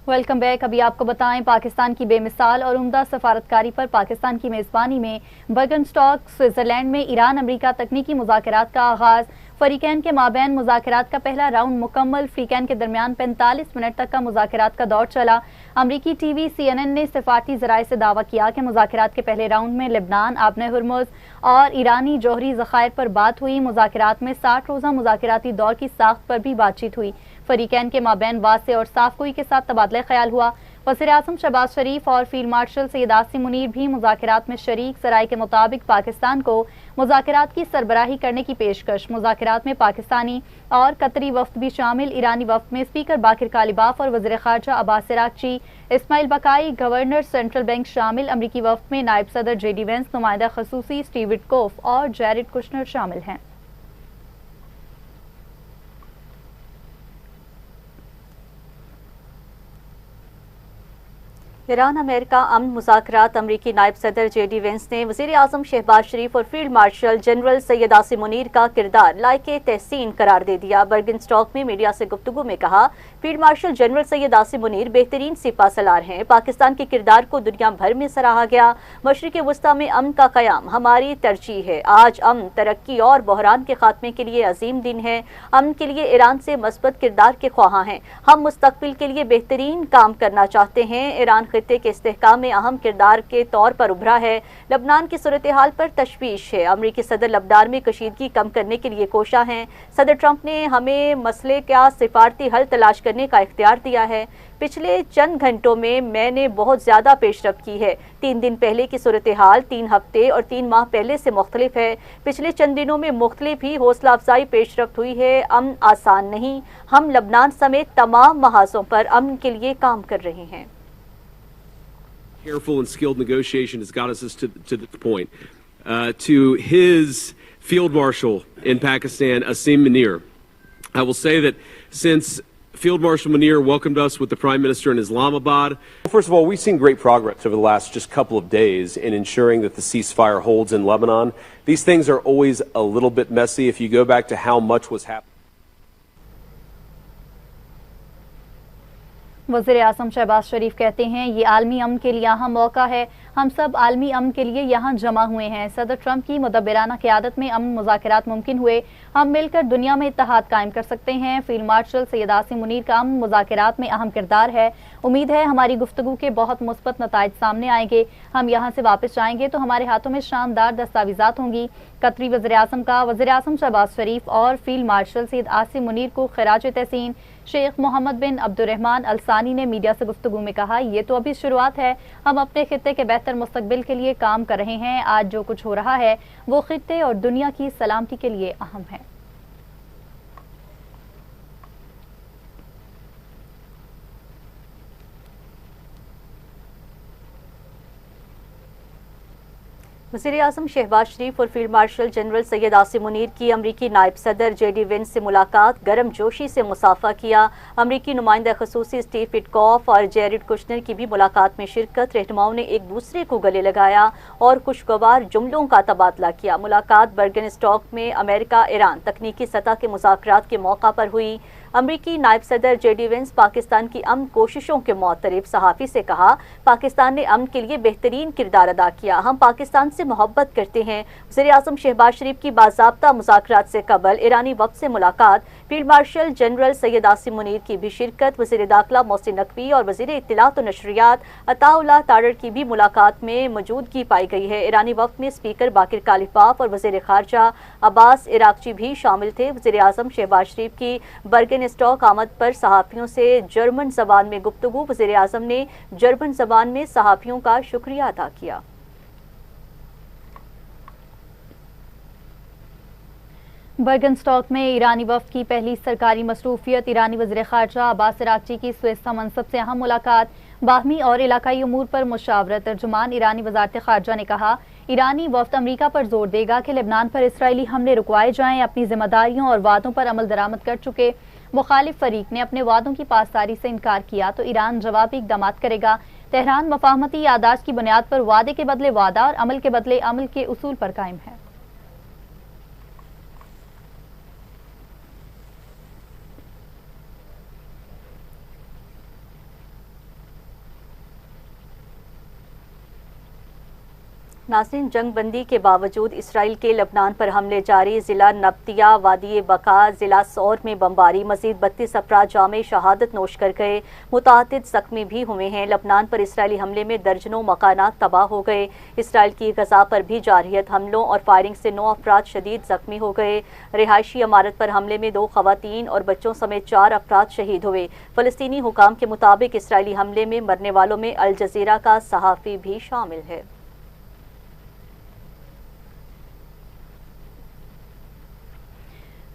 Welcome back. ابھی آپ کو بتائیں، پاکستان کی بے مثال اور عمدہ سفارتکاری پر پاکستان کی میزبانی میں برگنسٹاک سوئٹزرلینڈ میں ایران امریکہ تکنیکی مذاکرات کا آغاز۔ فریقین کے مابین مذاکرات کا پہلا راؤنڈ مکمل۔ فریقین کے درمیان 45 منٹ تک کا مذاکرات کا دور چلا۔ امریکی ٹی وی CNN نے سفارتی ذرائع سے دعویٰ کیا کہ مذاکرات کے پہلے راؤنڈ میں لبنان، آبِ ہرمز اور ایرانی جوہری ذخائر پر بات ہوئی۔ مذاکرات میں 60 روزہ مذاکراتی دور کی ساخت پر بھی بات چیت ہوئی۔ فریقین کے مابین واضح اور صاف گوئی کے ساتھ تبادلہ خیال ہوا۔ وزیراعظم شہباز شریف اور فیلڈ مارشل سید عاصم منیر بھی مذاکرات میں شریک۔ ذرائع کے مطابق پاکستان کو مذاکرات کی سربراہی کرنے کی پیشکش۔ مذاکرات میں پاکستانی اور قطری وفد بھی شامل۔ ایرانی وفد میں اسپیکر باقر کالباف اور وزیر خارجہ عباس عراقچی، اسماعیل بقائی، گورنر سینٹرل بینک شامل۔ امریکی وفد میں نائب صدر JD وینس، نمائندہ خصوصی اسٹیو وٹکوف اور جیرڈ کشنر شامل ہیں۔ ایران امریکہ امن مذاکرات۔ امریکی نائب صدر JD وینس نے وزیر اعظم شہباز شریف اور field marshal general Syed Asim Munir کا کردار لائق تحسین قرار دے دیا۔ برگنسٹاک میں میڈیا سے گفتگو میں کہا، field marshal general Syed Asim Munir بہترین سپہ سالار ہیں۔ پاکستان کے کردار کو دنیا بھر میں سراہا گیا۔ مشرق وسطی میں امن کا قیام ہماری ترجیح ہے۔ آج امن، ترقی اور بحران کے خاتمے کے لیے عظیم دن ہے۔ امن کے لیے ایران سے مثبت کردار کے خواہاں ہیں۔ ہم مستقبل کے لیے بہترین کام کرنا چاہتے ہیں۔ ایران خطے کے استحکام میں اہم کردار کے طور پر ابھرا ہے۔ لبنان کی صورتحال پر تشویش ہے۔ امریکی صدر لبنان میں کشیدگی کم کرنے کے لیے کوشاں ہیں۔ صدر ٹرمپ نے ہمیں مسئلے کا سفارتی حل تلاش کرنے کا اختیار دیا ہے۔ پچھلے چند گھنٹوں میں نے بہت زیادہ پیش رفت کی ہے۔ 3 دن پہلے کی صورتحال 3 ہفتے اور 3 ماہ پہلے سے مختلف ہے۔ پچھلے چند دنوں میں مختلف ہی حوصلہ افزائی پیش رفت ہوئی ہے۔ امن آسان نہیں۔ ہم لبنان سمیت تمام محاذوں پر امن کے لیے کام کر رہے ہیں۔ Careful and skilled negotiation has got us to this point. To his Field Marshal in Pakistan, Asim Munir, I will say that since Field Marshal Munir welcomed us with the Prime Minister in Islamabad. First of all, we've seen great progress over the last just couple of days in ensuring that the ceasefire holds in Lebanon. These things are always a little bit messy. If you go back to how much was happening. وزیر اعظم شہباز شریف کہتے ہیں، یہ عالمی امن کے لیے اہم موقع ہے۔ ہم سب عالمی امن کے لیے یہاں جمع ہوئے ہیں۔ صدر ٹرمپ کی مدبرانہ قیادت میں امن مذاکرات ممکن ہوئے۔ ہم مل کر دنیا میں اتحاد قائم کر سکتے ہیں۔ فیلڈ مارشل سید عاصم منیر کا امن مذاکرات میں اہم کردار ہے۔ امید ہے ہماری گفتگو کے بہت مثبت نتائج سامنے آئیں گے۔ ہم یہاں سے واپس جائیں گے تو ہمارے ہاتھوں میں شاندار دستاویزات ہوں گی۔ قطری وزیر اعظم کا وزیر اعظم شہباز شریف اور فیلڈ مارشل سید عاصم منیر کو خراج تحسین۔ شیخ محمد بن عبد الرحمن الثانی نے میڈیا سے گفتگو میں کہا، یہ تو ابھی شروعات ہے۔ ہم اپنے خطے کے بہتر مستقبل کے لیے کام کر رہے ہیں۔ آج جو کچھ ہو رہا ہے وہ خطے اور دنیا کی سلامتی کے لیے اہم ہے۔ وزیر اعظم شہباز شریف اور field marshal general Syed Asim Munir کی امریکی نائب صدر JD وینس سے ملاقات، گرم جوشی سے مصافحہ کیا۔ امریکی نمائندہ خصوصی اسٹیو وٹکوف اور جیرڈ کشنر کی بھی ملاقات میں شرکت۔ رہنماؤں نے ایک دوسرے کو گلے لگایا اور خوشگوار جملوں کا تبادلہ کیا۔ ملاقات برگنسٹاک میں امریکہ ایران تکنیکی سطح کے مذاکرات کے موقع پر ہوئی۔ امریکی نائب صدر JD وینس پاکستان کی امن کوششوں کے معترف صحافی سے کہا، پاکستان نے امن کے لیے بہترین کردار ادا کیا۔ ہم پاکستان سے محبت کرتے ہیں۔ وزیر اعظم شہباز شریف کی باضابطہ مذاکرات سے قبل ایرانی وفد سے ملاقات۔ Field marshal general Syed Asim Munir کی بھی شرکت۔ وزیر داخلہ محسن نقوی اور وزیر اطلاعات و نشریات عطاء اللہ تارڑ کی بھی ملاقات میں موجودگی پائی گئی ہے۔ ایرانی وفد میں اسپیکر باقر کالباف اور وزیر خارجہ عباس عراقچی بھی شامل تھے۔ وزیر اعظم شہباز شریف کی برگن اسٹاک آمد پر صحافیوں سے جرمن زبان میں گفتگو۔ وزیر اعظم نے جرمن زبان میں صحافیوں کا شکریہ ادا کیا۔ برگنسٹاک میں ایرانی وفد کی پہلی سرکاری مصروفیت۔ ایرانی وزیر خارجہ عباس عراقچی کی سویسا منصب سے اہم ملاقات، باہمی اور علاقائی امور پر مشاورت۔ ترجمان ایرانی وزارت خارجہ نے کہا، ایرانی وفد امریکہ پر زور دے گا کہ لبنان پر اسرائیلی حملے رکوائے جائیں۔ اپنی ذمہ داریوں اور وعدوں پر عمل درآمد کر چکے مخالف فریق نے اپنے وعدوں کی پاسداری سے انکار کیا تو ایران جوابی اقدامات کرے گا۔ تہران مفاہمتی یادداشت کی بنیاد پر وعدے کے بدلے وعدہ اور عمل کے بدلے عمل کے اصول پر قائم ہے۔ ناظرین، جنگ بندی کے باوجود اسرائیل کے لبنان پر حملے جاری، ضلع نبطیہ، وادی بقا، ضلع سور میں بمباری، مزید 32 افراد جامع شہادت نوش کر گئے، متعدد زخمی بھی ہوئے ہیں۔ لبنان پر اسرائیلی حملے میں درجنوں مکانات تباہ ہو گئے۔ اسرائیل کی غزہ پر بھی جارحیت حملوں اور فائرنگ سے 9 افراد شدید زخمی ہو گئے۔ رہائشی عمارت پر حملے میں 2 خواتین اور بچوں سمیت 4 افراد شہید ہوئے۔ فلسطینی حکام کے مطابق اسرائیلی حملے میں مرنے والوں میں الجزیرہ کا صحافی بھی شامل ہے۔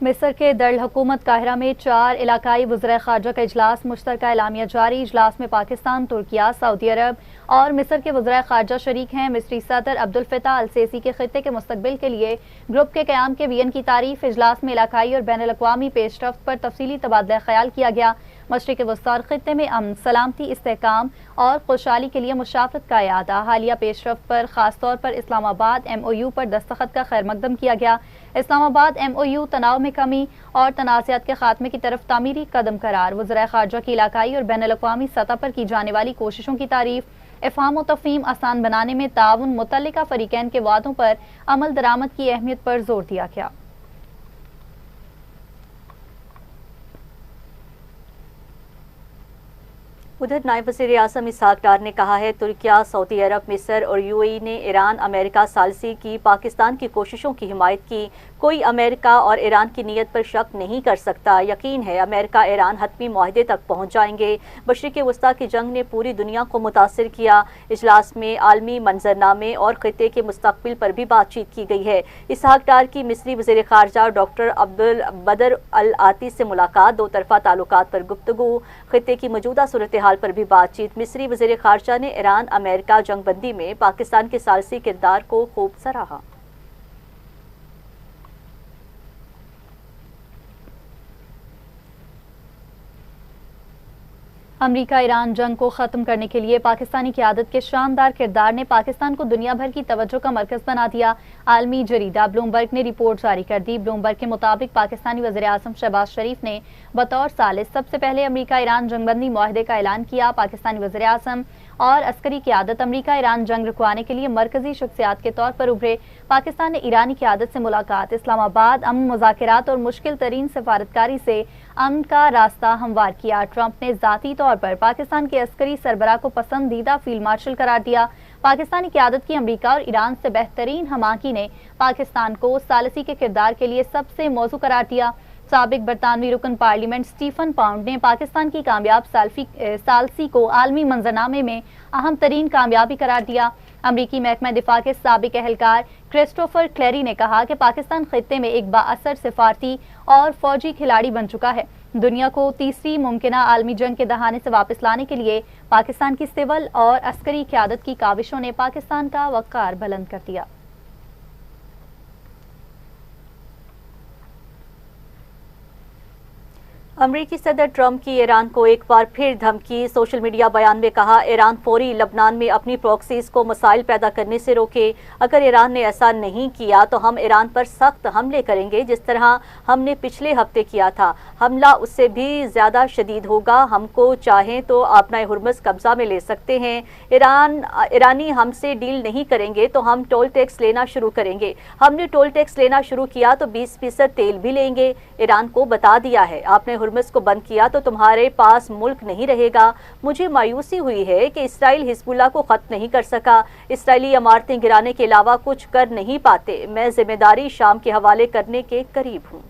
مصر کے دارالحکومت قاہرہ میں 4 علاقائی وزرائے خارجہ کا اجلاس، مشترکہ اعلامیہ جاری۔ اجلاس میں پاکستان، ترکیہ، سعودی عرب اور مصر کے وزرائے خارجہ شریک ہیں۔ مصری صدر عبدالفتاح السیسی کے خطے کے مستقبل کے لیے گروپ کے قیام کے وین کی تعریف۔ اجلاس میں علاقائی اور بین الاقوامی پیش رفت پر تفصیلی تبادلہ خیال کیا گیا۔ مشرق وسطیٰ اور خطے میں امن، سلامتی، استحکام اور خوشحالی کے لیے مشارکت کا اعادہ۔ حالیہ پیش رفت پر خاص طور پر اسلام آباد MOU پر دستخط کا خیر مقدم کیا گیا۔ اسلام آباد MOU تناؤ میں کمی اور تنازعات کے خاتمے کی طرف تعمیری قدم قرار۔ وزرائے خارجہ کی علاقائی اور بین الاقوامی سطح پر کی جانے والی کوششوں کی تعریف۔ افہام و تفہیم آسان بنانے میں تعاون، متعلقہ فریقین کے وعدوں پر عمل درآمد کی اہمیت پر زور دیا گیا۔ ادھر نائب وزیر اعظم اسحاق ڈار نے کہا ہے ترکیہ، سعودی عرب، مصر اور UAE نے ایران امریکہ ثالثی کی پاکستان کی کوششوں کی حمایت کی۔ کوئی امریکہ اور ایران کی نیت پر شک نہیں کر سکتا۔ یقین ہے امریکہ ایران حتمی معاہدے تک پہنچ جائیں گے۔ مشرق وسطیٰ کی جنگ نے پوری دنیا کو متاثر کیا۔ اجلاس میں عالمی منظرنامے اور خطے کے مستقبل پر بھی بات چیت کی گئی ہے۔ اسحاق ڈار کی مصری وزیر خارجہ ڈاکٹر عبدالبدر العاطی سے ملاقات، 2 طرفہ تعلقات پر گفتگو، خطے کی موجودہ صورتحال پر بھی بات چیت۔ مصری وزیر خارجہ نے ایران امریکہ جنگ بندی میں پاکستان کے ثالثی کردار کو خوب سراہا۔ امریکہ ایران جنگ کو ختم کرنے کے لیے پاکستانی قیادت کے شاندار کردار نے پاکستان کو دنیا بھر کی توجہ کا مرکز بنا دیا۔ عالمی جریدہ بلومبرگ نے رپورٹ جاری کر دی۔ بلومبرگ کے مطابق پاکستانی وزیر اعظم شہباز شریف نے بطور ثالث سب سے پہلے امریکہ ایران جنگ بندی معاہدے کا اعلان کیا۔ پاکستانی وزیر اعظم اور عسکری قیادت امریکہ ایران جنگ رکوانے کے لیے مرکزی شخصیات کے طور پر ابھرے۔ پاکستان نے ایرانی قیادت سے ملاقات، اسلام آباد امن مذاکرات اور مشکل ترین سفارتکاری سے امن کا راستہ ہموار کیا۔ ٹرمپ نے ذاتی طور پر پاکستان کے عسکری سربراہ کو پسندیدہ فیلڈ مارشل قرار دیا۔ پاکستانی قیادت کی امریکہ اور ایران سے بہترین ہم آہنگی نے پاکستان کو ثالثی کے کردار کے لیے سب سے موزوں قرار دیا۔ سابق برطانوی رکن پارلیمنٹ سٹیفن پاؤنڈ نے پاکستان کی کامیاب ثالثی کو عالمی منظرنامے میں اہم ترین کامیابی قرار دیا۔ امریکی محکمہ دفاع کے سابق اہلکار کرسٹوفر کلیری نے کہا کہ پاکستان خطے میں ایک بااثر سفارتی اور فوجی کھلاڑی بن چکا ہے۔ دنیا کو تیسری ممکنہ عالمی جنگ کے دہانے سے واپس لانے کے لیے پاکستان کی سول اور عسکری قیادت کی کاوشوں نے پاکستان کا وقار بلند کر دیا۔ امریکی صدر ٹرمپ کی ایران کو ایک بار پھر دھمکی۔ سوشل میڈیا بیان میں کہا ایران فوری لبنان میں اپنی پراکسیز کو مسائل پیدا کرنے سے روکے۔ اگر ایران نے ایسا نہیں کیا تو ہم ایران پر سخت حملے کریں گے جس طرح ہم نے پچھلے ہفتے کیا تھا۔ حملہ اس سے بھی زیادہ شدید ہوگا۔ ہم کو چاہیں تو اپنا ہرمز قبضہ میں لے سکتے ہیں۔ ایرانی ہم سے ڈیل نہیں کریں گے تو ہم ٹول ٹیکس لینا شروع کریں گے۔ ہم نے ٹول ٹیکس لینا شروع کیا تو 20% تیل بھی لیں گے۔ ایران کو بتا دیا ہے آپ نے ہرمز کو بند کیا تو تمہارے پاس ملک نہیں رہے گا۔ مجھے مایوسی ہوئی ہے کہ اسرائیل حزب اللہ کو ختم نہیں کر سکا۔ اسرائیلی عمارتیں گرانے کے علاوہ کچھ کر نہیں پاتے۔ میں ذمہ داری شام کے حوالے کرنے کے قریب ہوں۔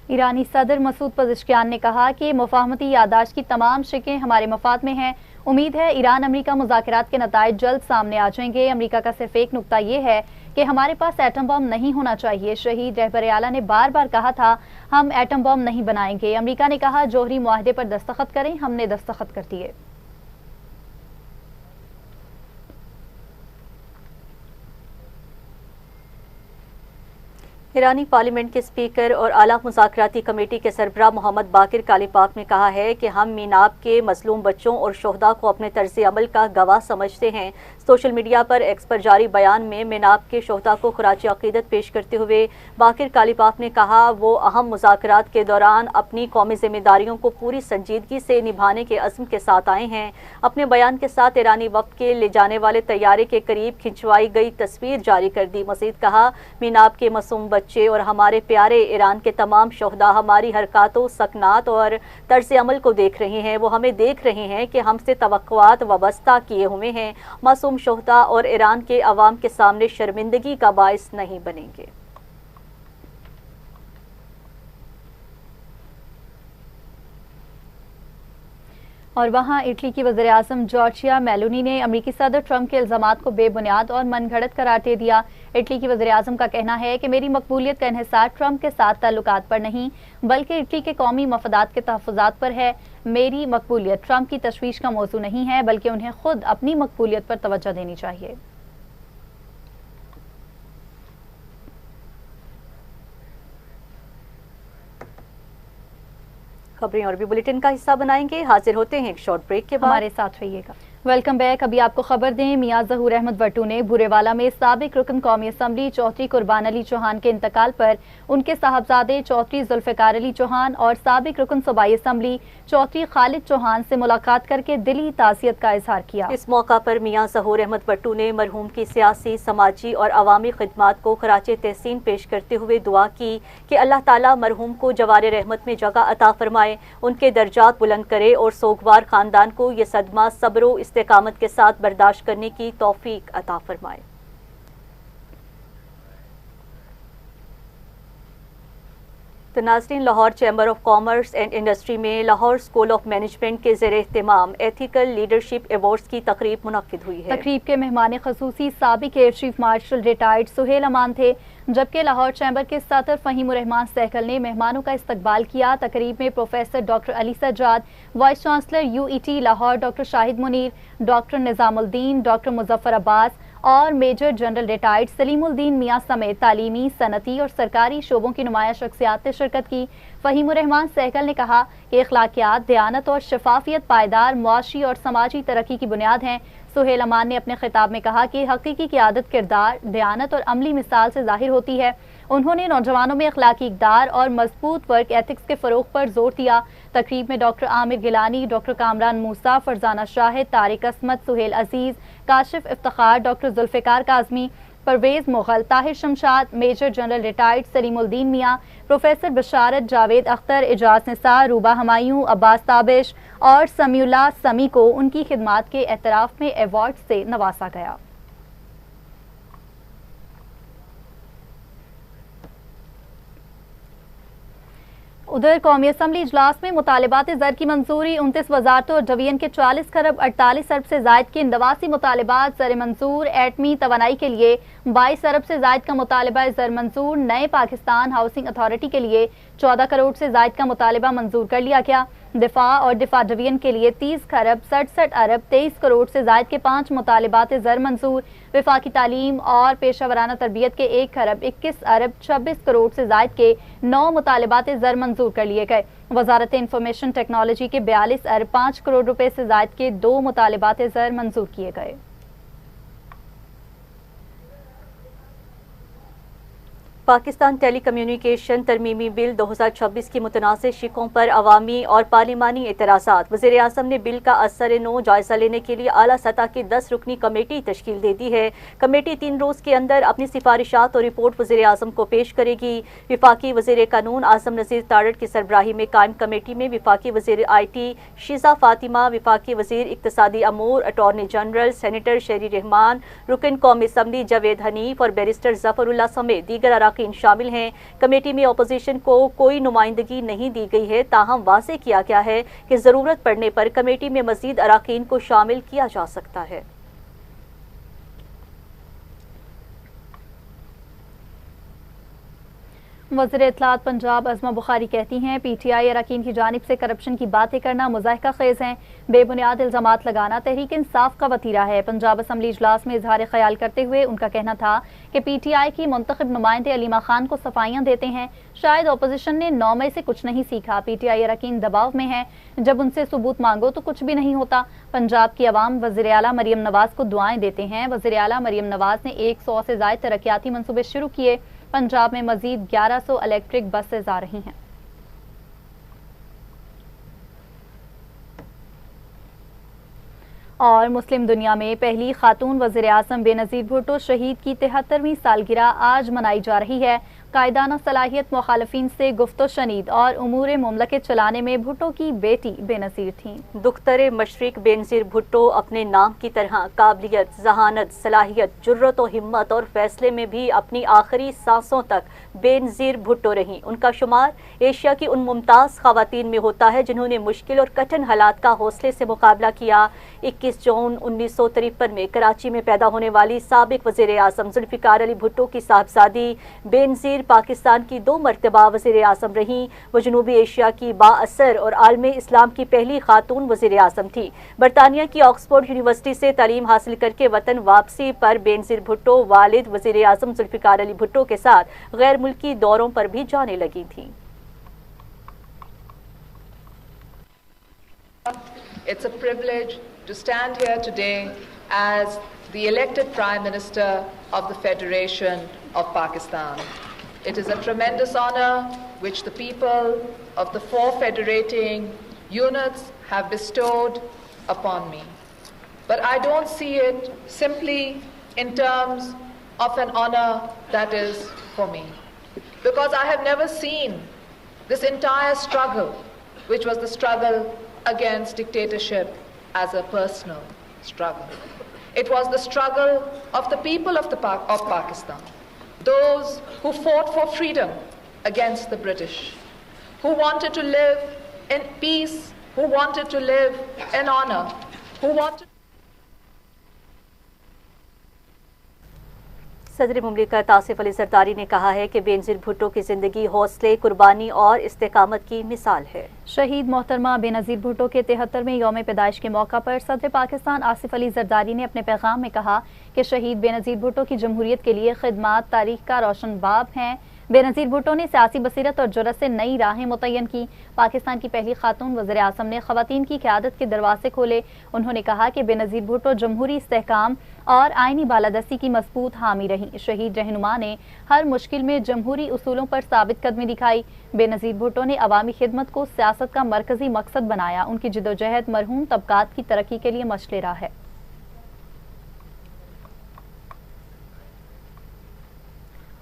ایرانی صدر مسعود پزشکیان نے کہا کہ مفاہمتی یادداشت کی تمام شقیں ہمارے مفاد میں ہیں۔ امید ہے ایران امریکہ مذاکرات کے نتائج جلد سامنے آ جائیں گے۔ امریکہ کا صرف ایک نقطہ یہ ہے کہ ہمارے پاس ایٹم بم نہیں ہونا چاہیے۔ شہید رہبر اعلیٰ نے بار بار کہا تھا ہم ایٹم بم نہیں بنائیں گے۔ امریکہ نے کہا جوہری معاہدے پر دستخط کریں، ہم نے دستخط کر دیے۔ ایرانی پارلیمنٹ کے اسپیکر اور اعلیٰ مذاکراتی کمیٹی کے سربراہ محمد باقر کالیپاک نے کہا ہے کہ ہم میناب کے مظلوم بچوں اور شہداء کو اپنے طرز عمل کا گواہ سمجھتے ہیں۔ سوشل میڈیا پر ایکس پر جاری بیان میں میناب کے شہداء کو خراج عقیدت پیش کرتے ہوئے باقر کالیپاک نے کہا وہ اہم مذاکرات کے دوران اپنی قومی ذمہ داریوں کو پوری سنجیدگی سے نبھانے کے عزم کے ساتھ آئے ہیں۔ اپنے بیان کے ساتھ ایرانی وفد کے لے جانے والے طیارے کے قریب کھنچوائی گئی تصویر جاری کر دی۔ مزید کہا میناب کے معصوم بچے اور ہمارے پیارے ایران کے تمام شہداء ہماری حرکاتوں، سکنات اور طرز عمل کو دیکھ رہے ہیں۔ وہ ہمیں دیکھ رہے ہیں کہ ہم سے توقعات وابستہ کیے ہوئے ہیں۔ معصوم شہداء اور ایران کے عوام کے سامنے شرمندگی کا باعث نہیں بنیں گے۔ اور وہاں اٹلی کی وزیراعظم جارجیا میلونی نے امریکی صدر ٹرمپ کے الزامات کو بے بنیاد اور من گھڑت قرار دے دیا۔ اٹلی کی وزیراعظم کا کہنا ہے کہ میری مقبولیت کا انحصار ٹرمپ کے ساتھ تعلقات پر نہیں بلکہ اٹلی کے قومی مفادات کے تحفظات پر ہے۔ میری مقبولیت ٹرمپ کی تشویش کا موضوع نہیں ہے بلکہ انہیں خود اپنی مقبولیت پر توجہ دینی چاہیے۔ خبریں اور بھی بلیٹن کا حصہ بنائیں گے۔ حاضر ہوتے ہیں ایک شارٹ بریک کے بعد۔ ہمارے ساتھ رہیے گا۔ Welcome back. ابھی آپ کو خبر دیں، میاں ظہور احمد وٹو نے بھورے والا میں سابق رکن قومی اسمبلی چودھری قربان علی چوہان کے انتقال پر ان کے صاحبزادے چودھری ذوالفقار علی چوہان اور سابق رکن صوبائی اسمبلی چودھری خالد چوہان سے ملاقات کر کے دلی تعزیت کا اظہار کیا۔ اس موقع پر میاں ظہور احمد وٹو نے مرحوم کی سیاسی، سماجی اور عوامی خدمات کو خراج تحسین پیش کرتے ہوئے دعا کی کہ اللہ تعالیٰ مرحوم کو جوار رحمت میں جگہ عطا فرمائے، ان کے درجات بلند کرے اور سوگوار خاندان کو یہ صدمہ صبر و استقامت کے ساتھ برداشت کرنے کی توفیق عطا فرمائے۔ تو ناظرین، Lahore chamber of commerce and industry میں لاہور اسکول آف مینجمنٹ کے زیر اہتمام ایتھیکل لیڈرشپ ایوارڈز کی تقریب منعقد ہوئی ہے۔ تقریب کے مہمان خصوصی سابق air chief marshal retired Sohail امان تھے، جبکہ لاہور چیمبر کے صدر فہیم الرحمان سہگل نے مہمانوں کا استقبال کیا۔ تقریب میں professor doctor Ali Sajjad, vice chancellor UET Lahore doctor Shahid Munir, doctor Nizam Uddin, doctor Muzaffar عباس اور major general retired Salim Uddin میاں سمیت تعلیمی، صنعتی اور سرکاری شعبوں کی نمایاں شخصیات نے شرکت کی۔ فہیم الرحمان سہگل نے کہا کہ اخلاقیات، دیانت اور شفافیت پائیدار معاشی اور سماجی ترقی کی بنیاد ہیں۔ سہیل امان نے اپنے خطاب میں کہا کہ حقیقی قیادت کردار، دیانت اور عملی مثال سے ظاہر ہوتی ہے۔ انہوں نے نوجوانوں میں اخلاقی اقدار اور مضبوط ورک ایتھکس کے فروغ پر زور دیا۔ تقریب میں doctor Aamir Gilani, doctor Kamran Musa, Farzana Shahid, Tariq Ismat, Sohail Aziz, Kashif Iftikhar, doctor Zulfiqar Kazmi, Pervez Mughal, Tahir Shamshad, major general retired Salim Uddin Mian, professor بشارت، جاوید اختر، اعجاز نثار، روبہ ہمایوں، عباس تابش اور سمیع اللہ سمی کو ان کی خدمات کے اعتراف میں ایوارڈ سے نوازا گیا۔ ادھر قومی اسمبلی اجلاس میں مطالبات زر کی منظوری، 29 وزارتوں اور ڈویژن کے 40 کروڑ 48 ارب سے زائد کے 89 مطالبات زر منظور۔ ایٹمی توانائی کے لیے 22 ارب سے زائد کا مطالبہ زر منظور۔ نئے پاکستان ہاؤسنگ اتھارٹی کے لیے 14 کروڑ سے زائد کا مطالبہ منظور کر لیا گیا۔ دفاع اور دفاع ڈویژن کے لیے 30 کروڑ 67 ارب 23 کروڑ سے زائد کے 5 مطالبات زر منظور۔ وفاقی تعلیم اور پیشہ ورانہ تربیت کے 1 کروڑ 21 ارب 26 کروڑ سے زائد کے 9 مطالبات زر منظور کر لیے گئے۔ وزارت انفارمیشن ٹیکنالوجی کے 42 ارب 5 کروڑ روپے سے زائد کے 2 مطالبات زر منظور کیے گئے۔ پاکستان ٹیلی کمیونیکیشن ترمیمی بل 2026 کی متنازع شقوں پر عوامی اور پارلیمانی اعتراضات۔ وزیر اعظم نے بل کا اثر نو جائزہ لینے کے لیے اعلیٰ سطح کی 10 رکنی کمیٹی تشکیل دے دی ہے۔ کمیٹی 3 روز کے اندر اپنی سفارشات اور رپورٹ وزیر اعظم کو پیش کرے گی۔ وفاقی وزیر قانون اعظم نذیر تارڑ کی سربراہی میں قائم کمیٹی میں وفاقی وزیر IT شیزہ فاطمہ، وفاقی وزیر اقتصادی امور، اٹارنی جنرل، سینیٹر شہری رحمان، رکن قومی اسمبلی جاوید حنیف اور بیرسٹر ظفر اللہ سمیت دیگر اراکین شامل ہیں۔ کمیٹی میں اپوزیشن کو کوئی نمائندگی نہیں دی گئی ہے، تاہم واضح کیا گیا ہے کہ ضرورت پڑنے پر کمیٹی میں مزید اراکین کو شامل کیا جا سکتا ہے۔ وزیر اطلاعات پنجاب عظمہ بخاری کہتی ہیں پی ٹی آئی اراکین کی جانب سے کرپشن کی باتیں کرنا مضحکہ خیز ہیں، بے بنیاد الزامات لگانا تحریک انصاف کا وتیرہ ہے۔ پنجاب اسمبلی اجلاس میں اظہار خیال کرتے ہوئے ان کا کہنا تھا کہ پی ٹی آئی کی منتخب نمائندے علیمہ خان کو صفائیاں دیتے ہیں، شاید اپوزیشن نے 9 مئی سے کچھ نہیں سیکھا۔ پی ٹی آئی اراکین دباؤ میں ہیں، جب ان سے ثبوت مانگو تو کچھ بھی نہیں ہوتا۔ پنجاب کی عوام وزیر اعلیٰ مریم نواز کو دعائیں دیتے ہیں۔ وزیر اعلیٰ مریم نواز نے 100 سے زائد ترقیاتی منصوبے شروع کیے۔ پنجاب میں مزید 1100 الیکٹرک بسز آ رہی ہیں۔ اور مسلم دنیا میں پہلی خاتون وزیر اعظم بے نظیر بھٹو شہید کی 73ویں سالگرہ آج منائی جا رہی ہے۔ قائدانہ صلاحیت، مخالفین سے گفت و شنید اور امور مملکت چلانے میں بھٹو کی بیٹی بے نظیر تھیں۔ دختر مشرق بے نظیر بھٹو اپنے نام کی طرح قابلیت، ذہانت، صلاحیت، جرت و ہمت اور فیصلے میں بھی اپنی آخری سانسوں تک بے نظیر بھٹو رہیں۔ ان کا شمار ایشیا کی ان ممتاز خواتین میں ہوتا ہے جنہوں نے مشکل اور کٹھن حالات کا حوصلے سے مقابلہ کیا۔ 21 جون 1953 میں کراچی میں پیدا ہونے والی سابق وزیر اعظم ذوالفقار علی بھٹو کی صاحبزادی بے نظیر پاکستان کی 2 مرتبہ وزیر اعظم رہیں۔ وہ جنوبی ایشیا کی با اثر اور عالم اسلام کی پہلی خاتون وزیر اعظم تھی۔ برطانیہ کی آکسفورڈ یونیورسٹی سے تعلیم حاصل کر کے وطن واپسی پر بے نظیر بھٹو والد وزیر اعظم ذوالفقار علی بھٹو کے ساتھ غیر ملکی دوروں پر بھی جانے لگی تھیں۔ It's a privilege to stand here today as the elected Prime Minister of the Federation of Pakistan. It is a tremendous honor which the people of the 4 federating units have bestowed upon me. But I don't see it simply in terms of an honor that is for me, because I have never seen this entire struggle, which was the struggle against dictatorship, as a personal struggle. It was the struggle of the people of Pakistan, those who fought for freedom against the British, who wanted to live in peace, who wanted to live in honor, who wanted. صدر مملکت آصف علی زرداری نے کہا ہے کہ بے نظیر بھٹو کی زندگی حوصلے، قربانی اور استقامت کی مثال ہے۔ شہید محترمہ بے نظیر بھٹو کے 73ویں یوم پیدائش کے موقع پر صدر پاکستان آصف علی زرداری نے اپنے پیغام میں کہا کہ شہید بے نظیر بھٹو کی جمہوریت کے لیے خدمات تاریخ کا روشن باب ہیں۔ بے نظیر بھٹو نے سیاسی بصیرت اور جرأت سے نئی راہیں متعین کی۔ پاکستان کی پہلی خاتون وزیر اعظم نے خواتین کی قیادت کے دروازے کھولے۔ انہوں نے کہا کہ بے نظیر بھٹو جمہوری استحکام اور آئینی بالادستی کی مضبوط حامی رہیں۔ شہید رہنما نے ہر مشکل میں جمہوری اصولوں پر ثابت قدمی دکھائی۔ بے نظیر بھٹو نے عوامی خدمت کو سیاست کا مرکزی مقصد بنایا۔ ان کی جدوجہد مرحوم طبقات کی ترقی کے لیے مشعل راہ ہے۔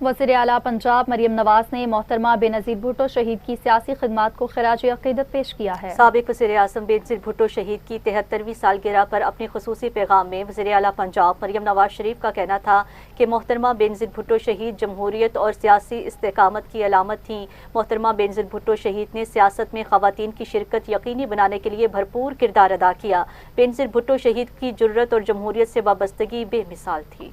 وزیر اعلیٰ پنجاب مریم نواز نے محترمہ بے نظیر بھٹو شہید کی سیاسی خدمات کو خراج عقیدت پیش کیا ہے۔ سابق وزیر اعظم بے نظیر بھٹو شہید کی 73ویں سالگرہ پر اپنے خصوصی پیغام میں وزیر اعلیٰ پنجاب مریم نواز شریف کا کہنا تھا کہ محترمہ بے نظیر بھٹو شہید جمہوریت اور سیاسی استقامت کی علامت تھیں۔ محترمہ بے نظیر بھٹو شہید نے سیاست میں خواتین کی شرکت یقینی بنانے کے لیے بھرپور کردار ادا کیا۔ بے نظیر بھٹو شہید کی جرت اور جمہوریت سے وابستگی بے مثال تھی۔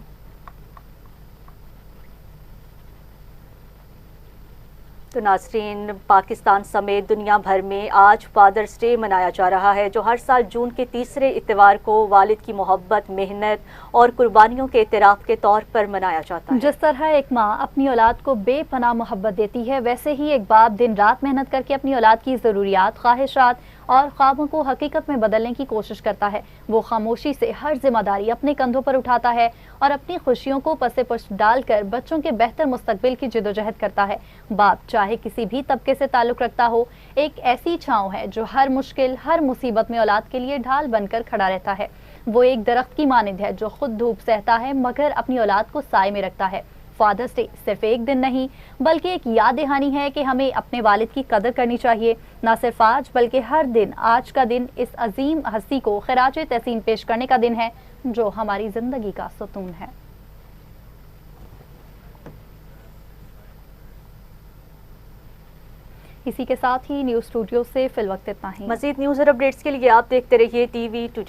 تو ناظرین، پاکستان سمیت دنیا بھر میں آج فادرز ڈے منایا جا رہا ہے، جو ہر سال جون کے تیسرے اتوار کو والد کی محبت، محنت اور قربانیوں کے اعتراف کے طور پر منایا جاتا ہے۔ جس طرح ایک ماں اپنی اولاد کو بے پناہ محبت دیتی ہے، ویسے ہی ایک باپ دن رات محنت کر کے اپنی اولاد کی ضروریات، خواہشات اور خوابوں کو حقیقت میں بدلنے کی کوشش کرتا ہے۔ وہ خاموشی سے ہر ذمہ داری اپنے کندھوں پر اٹھاتا ہے اور اپنی خوشیوں کو پس پشت ڈال کر بچوں کے بہتر مستقبل کی جدوجہد کرتا ہے۔ باپ چاہے کسی بھی طبقے سے تعلق رکھتا ہو، ایک ایسی چھاؤں ہے جو ہر مشکل، ہر مصیبت میں اولاد کے لیے ڈھال بن کر کھڑا رہتا ہے۔ وہ ایک درخت کی مانند ہے جو خود دھوپ سہتا ہے مگر اپنی اولاد کو سائے میں رکھتا ہے۔ فادرز ڈے صرف ایک دن نہیں بلکہ ایک یاد دہانی ہے کہ ہمیں اپنے والد کی قدر کرنی چاہیے، نہ صرف آج بلکہ ہر دن۔ آج کا دن اس عظیم ہستی کو خراج تحسین پیش کرنے کا دن ہے جو ہماری زندگی کا ستون ہے۔ اسی کے ساتھ ہی نیوز اسٹوڈیو سے فی الوقت اتنا ہی۔ مزید نیوز اور اپڈیٹس کے لیے آپ دیکھتے رہیے ٹی وی 2